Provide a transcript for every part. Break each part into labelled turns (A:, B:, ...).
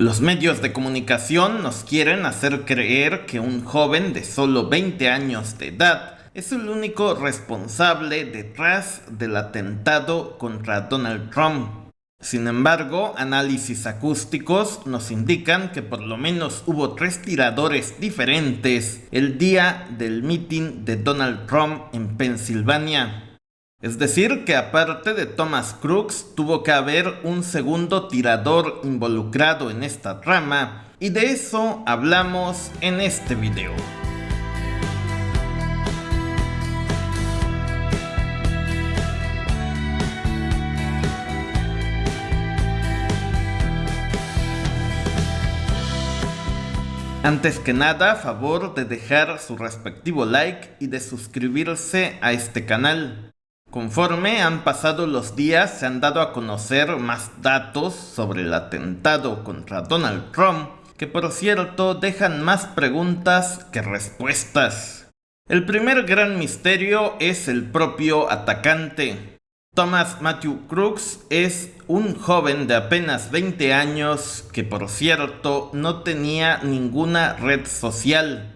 A: Los medios de comunicación nos quieren hacer creer que un joven de solo 20 años de edad es el único responsable detrás del atentado contra Donald Trump. Sin embargo, análisis acústicos nos indican que por lo menos hubo 3 tiradores diferentes el día del mitin de Donald Trump en Pensilvania. Es decir, que aparte de Thomas Crooks, tuvo que haber un segundo tirador involucrado en esta trama, y de eso hablamos en este video. Antes que nada, a favor de dejar su respectivo like y de suscribirse a este canal. Conforme han pasado los días, se han dado a conocer más datos sobre el atentado contra Donald Trump, que por cierto dejan más preguntas que respuestas. El primer gran misterio es el propio atacante. Thomas Matthew Crooks es un joven de apenas 20 años que por cierto no tenía ninguna red social.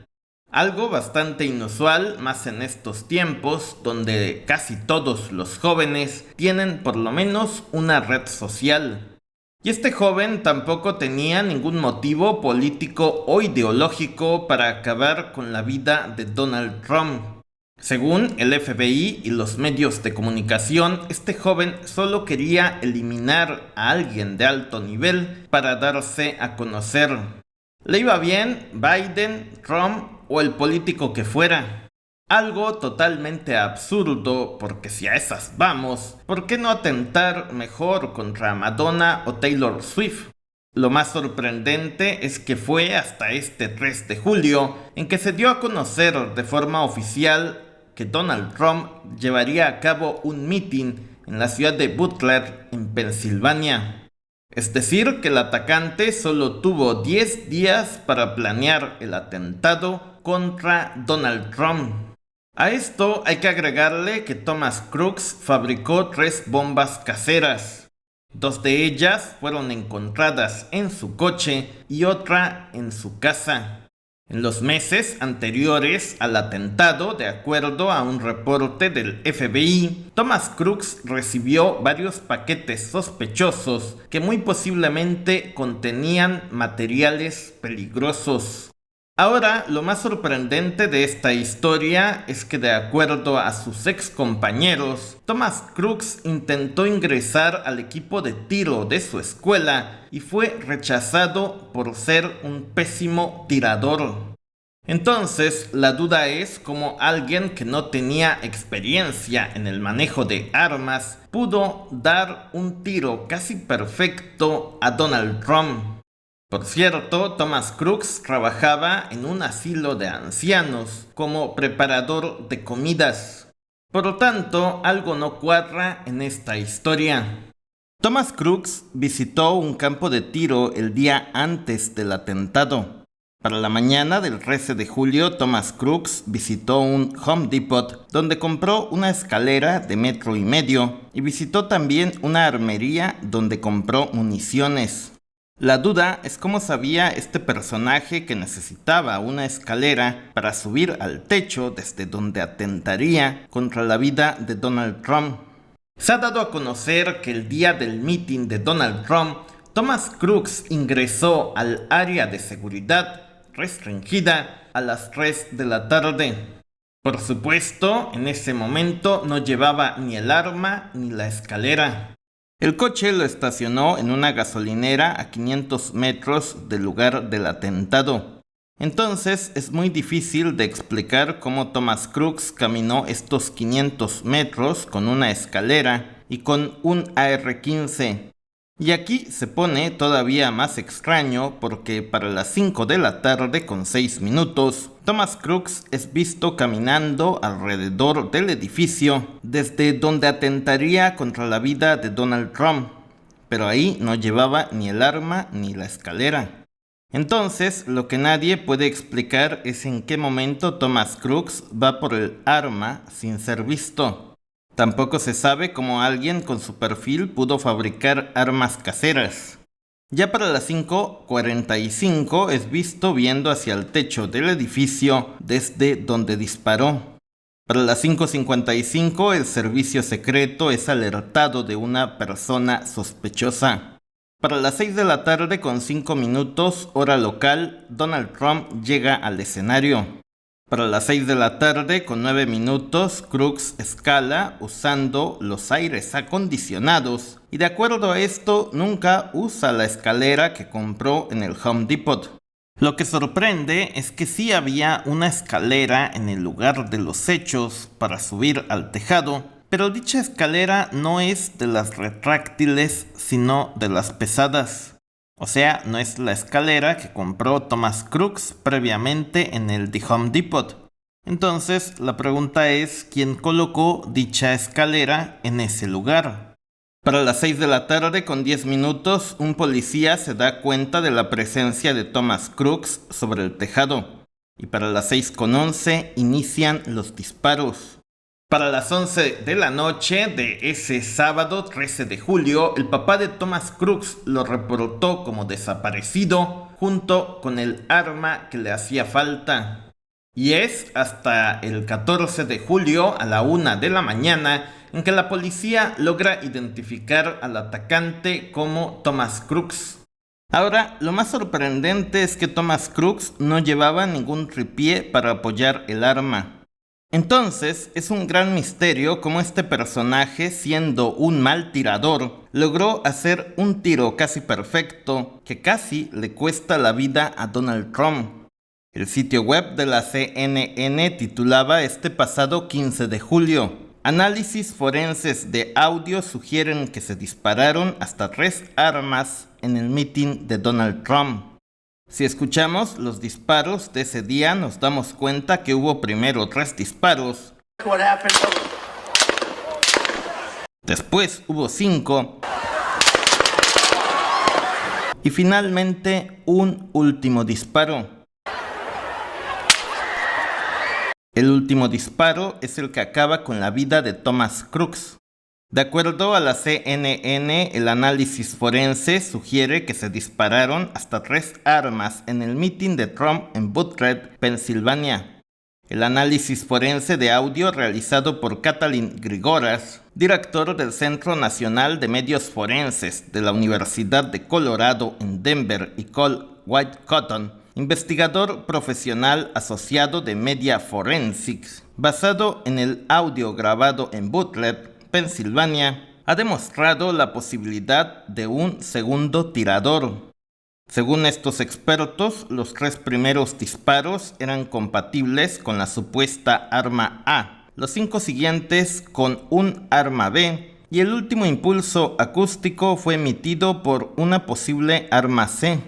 A: Algo bastante inusual, más en estos tiempos, donde casi todos los jóvenes tienen por lo menos una red social. Y este joven tampoco tenía ningún motivo político o ideológico para acabar con la vida de Donald Trump. Según el FBI y los medios de comunicación, este joven solo quería eliminar a alguien de alto nivel para darse a conocer. Le iba bien Biden, Trump o el político que fuera. Algo totalmente absurdo, porque si a esas vamos, ¿por qué no atentar mejor contra Madonna o Taylor Swift? Lo más sorprendente es que fue hasta este 3 de julio en que se dio a conocer de forma oficial que Donald Trump llevaría a cabo un mitin en la ciudad de Butler, en Pensilvania. Es decir, que el atacante solo tuvo 10 días para planear el atentado contra Donald Trump. A esto hay que agregarle que Thomas Crooks fabricó 3 bombas caseras. 2 de ellas fueron encontradas en su coche y otra en su casa. En los meses anteriores al atentado, de acuerdo a un reporte del FBI, Thomas Crooks recibió varios paquetes sospechosos que muy posiblemente contenían materiales peligrosos. Ahora, lo más sorprendente de esta historia es que, de acuerdo a sus ex compañeros, Thomas Crooks intentó ingresar al equipo de tiro de su escuela y fue rechazado por ser un pésimo tirador. Entonces, la duda es cómo alguien que no tenía experiencia en el manejo de armas pudo dar un tiro casi perfecto a Donald Trump. Por cierto, Thomas Crooks trabajaba en un asilo de ancianos como preparador de comidas. Por lo tanto, algo no cuadra en esta historia. Thomas Crooks visitó un campo de tiro el día antes del atentado. Para la mañana del 13 de julio, Thomas Crooks visitó un Home Depot donde compró una escalera de 1,5 metros y visitó también una armería donde compró municiones. La duda es cómo sabía este personaje que necesitaba una escalera para subir al techo desde donde atentaría contra la vida de Donald Trump. Se ha dado a conocer que el día del mitin de Donald Trump, Thomas Crooks ingresó al área de seguridad restringida a las 3 de la tarde. Por supuesto, en ese momento no llevaba ni el arma ni la escalera. El coche lo estacionó en una gasolinera a 500 metros del lugar del atentado. Entonces es muy difícil de explicar cómo Thomas Crooks caminó estos 500 metros con una escalera y con un AR-15. Y aquí se pone todavía más extraño porque para las 5 de la tarde con 6 minutos, Thomas Crooks es visto caminando alrededor del edificio desde donde atentaría contra la vida de Donald Trump, pero ahí no llevaba ni el arma ni la escalera. Entonces, lo que nadie puede explicar es en qué momento Thomas Crooks va por el arma sin ser visto. Tampoco se sabe cómo alguien con su perfil pudo fabricar armas caseras. Ya para las 5:45 es visto viendo hacia el techo del edificio desde donde disparó. Para las 5:55 el servicio secreto es alertado de una persona sospechosa. Para las 6 de la tarde con 5 minutos, hora local, Donald Trump llega al escenario. Para las 6 de la tarde con 9 minutos, Crooks escala usando los aires acondicionados y de acuerdo a esto nunca usa la escalera que compró en el Home Depot. Lo que sorprende es que sí había una escalera en el lugar de los hechos para subir al tejado, pero dicha escalera no es de las retráctiles sino de las pesadas. O sea, no es la escalera que compró Thomas Crooks previamente en el The Home Depot. Entonces, la pregunta es, ¿quién colocó dicha escalera en ese lugar? Para las 6 de la tarde con 10 minutos, un policía se da cuenta de la presencia de Thomas Crooks sobre el tejado. Y para las 6:11 inician los disparos. Para las 11 de la noche de ese sábado 13 de julio, el papá de Thomas Crooks lo reportó como desaparecido junto con el arma que le hacía falta. Y es hasta el 14 de julio a la 1 de la mañana en que la policía logra identificar al atacante como Thomas Crooks. Ahora, lo más sorprendente es que Thomas Crooks no llevaba ningún tripié para apoyar el arma. Entonces, es un gran misterio cómo este personaje, siendo un mal tirador, logró hacer un tiro casi perfecto que casi le cuesta la vida a Donald Trump. El sitio web de la CNN titulaba este pasado 15 de julio: análisis forenses de audio sugieren que se dispararon hasta 3 armas en el mitin de Donald Trump. Si escuchamos los disparos de ese día, nos damos cuenta que hubo primero 3 disparos. Después hubo 5. Y finalmente un último disparo. El último disparo es el que acaba con la vida de Thomas Crooks. De acuerdo a la CNN, el análisis forense sugiere que se dispararon hasta 3 armas en el mitin de Trump en Butler, Pensilvania. El análisis forense de audio realizado por Kathleen Grigoras, director del Centro Nacional de Medios Forenses de la Universidad de Colorado en Denver, y Cole White-Cotton, investigador profesional asociado de Media Forensics, basado en el audio grabado en Butler, Pensilvania, ha demostrado la posibilidad de un segundo tirador. Según estos expertos, los 3 primeros disparos eran compatibles con la supuesta arma A, los 5 siguientes con un arma B, y el último impulso acústico fue emitido por una posible arma C.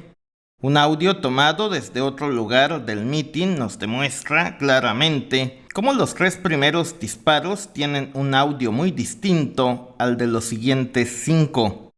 A: Un audio tomado desde otro lugar del mitin nos demuestra claramente cómo los 3 primeros disparos tienen un audio muy distinto al de los siguientes 5.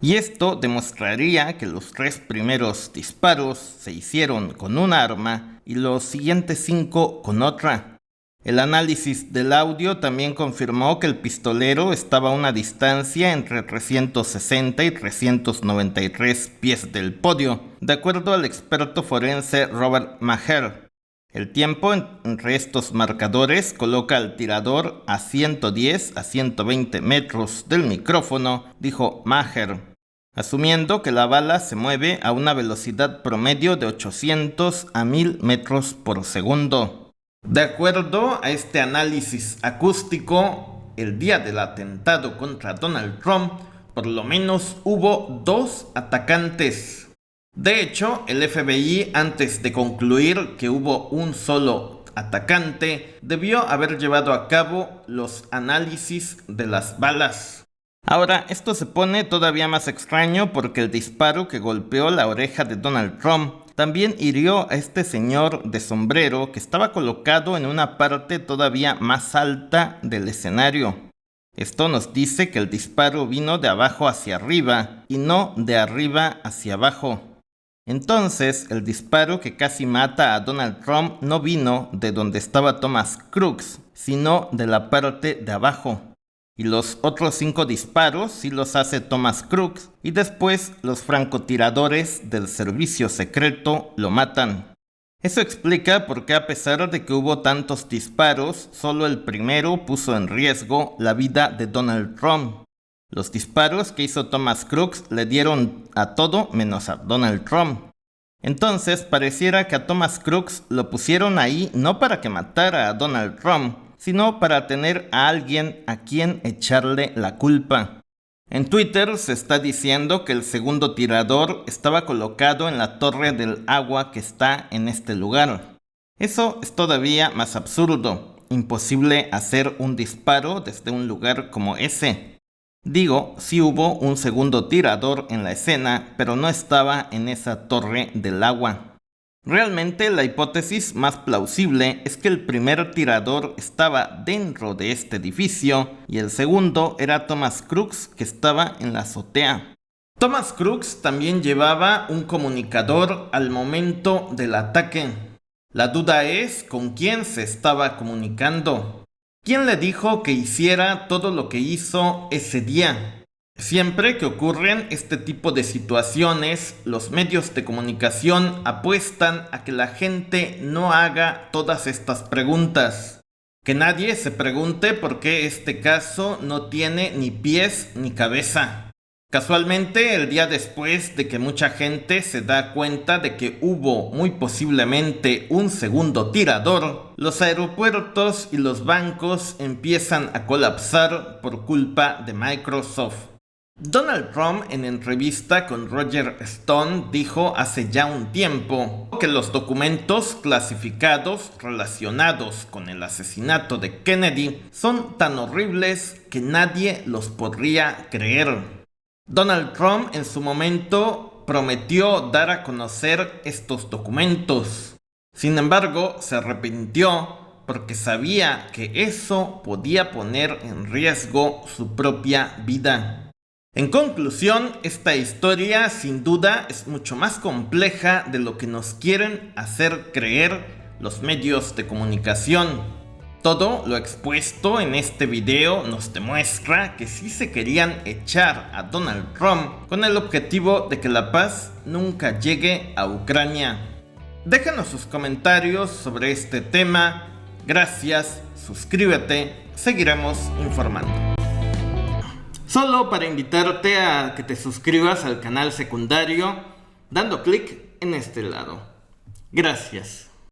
A: Y esto demostraría que los 3 primeros disparos se hicieron con un arma y los siguientes 5 con otra. El análisis del audio también confirmó que el pistolero estaba a una distancia entre 360 y 393 pies del podio, de acuerdo al experto forense Robert Maher. El tiempo entre estos marcadores coloca al tirador a 110 a 120 metros del micrófono, dijo Maher, asumiendo que la bala se mueve a una velocidad promedio de 800 a 1000 metros por segundo. De acuerdo a este análisis acústico, el día del atentado contra Donald Trump, por lo menos hubo 2 atacantes. De hecho, el FBI, antes de concluir que hubo un solo atacante, debió haber llevado a cabo los análisis de las balas. Ahora, esto se pone todavía más extraño porque el disparo que golpeó la oreja de Donald Trump también hirió a este señor de sombrero que estaba colocado en una parte todavía más alta del escenario. Esto nos dice que el disparo vino de abajo hacia arriba y no de arriba hacia abajo. Entonces, el disparo que casi mata a Donald Trump no vino de donde estaba Thomas Crooks, sino de la parte de abajo. Y los otros 5 disparos sí los hace Thomas Crooks, y después los francotiradores del servicio secreto lo matan. Eso explica por qué, a pesar de que hubo tantos disparos, solo el primero puso en riesgo la vida de Donald Trump. Los disparos que hizo Thomas Crooks le dieron a todo menos a Donald Trump. Entonces pareciera que a Thomas Crooks lo pusieron ahí no para que matara a Donald Trump, sino para tener a alguien a quien echarle la culpa. En Twitter se está diciendo que el segundo tirador estaba colocado en la torre del agua que está en este lugar. Eso es todavía más absurdo. Imposible hacer un disparo desde un lugar como ese. Digo, sí hubo un segundo tirador en la escena, pero no estaba en esa torre del agua. Realmente la hipótesis más plausible es que el primer tirador estaba dentro de este edificio y el segundo era Thomas Crooks, que estaba en la azotea. Thomas Crooks también llevaba un comunicador al momento del ataque. La duda es con quién se estaba comunicando. ¿Quién le dijo que hiciera todo lo que hizo ese día? Siempre que ocurren este tipo de situaciones, los medios de comunicación apuestan a que la gente no haga todas estas preguntas. Que nadie se pregunte por qué este caso no tiene ni pies ni cabeza. Casualmente, el día después de que mucha gente se da cuenta de que hubo muy posiblemente un segundo tirador, los aeropuertos y los bancos empiezan a colapsar por culpa de Microsoft. Donald Trump, en entrevista con Roger Stone, dijo hace ya un tiempo que los documentos clasificados relacionados con el asesinato de Kennedy son tan horribles que nadie los podría creer. Donald Trump en su momento prometió dar a conocer estos documentos. Sin embargo, se arrepintió porque sabía que eso podía poner en riesgo su propia vida. En conclusión, esta historia sin duda es mucho más compleja de lo que nos quieren hacer creer los medios de comunicación. Todo lo expuesto en este video nos demuestra que sí se querían echar a Donald Trump con el objetivo de que la paz nunca llegue a Ucrania. Déjanos sus comentarios sobre este tema. Gracias, suscríbete, seguiremos informando. Solo para invitarte a que te suscribas al canal secundario dando clic en este lado. Gracias.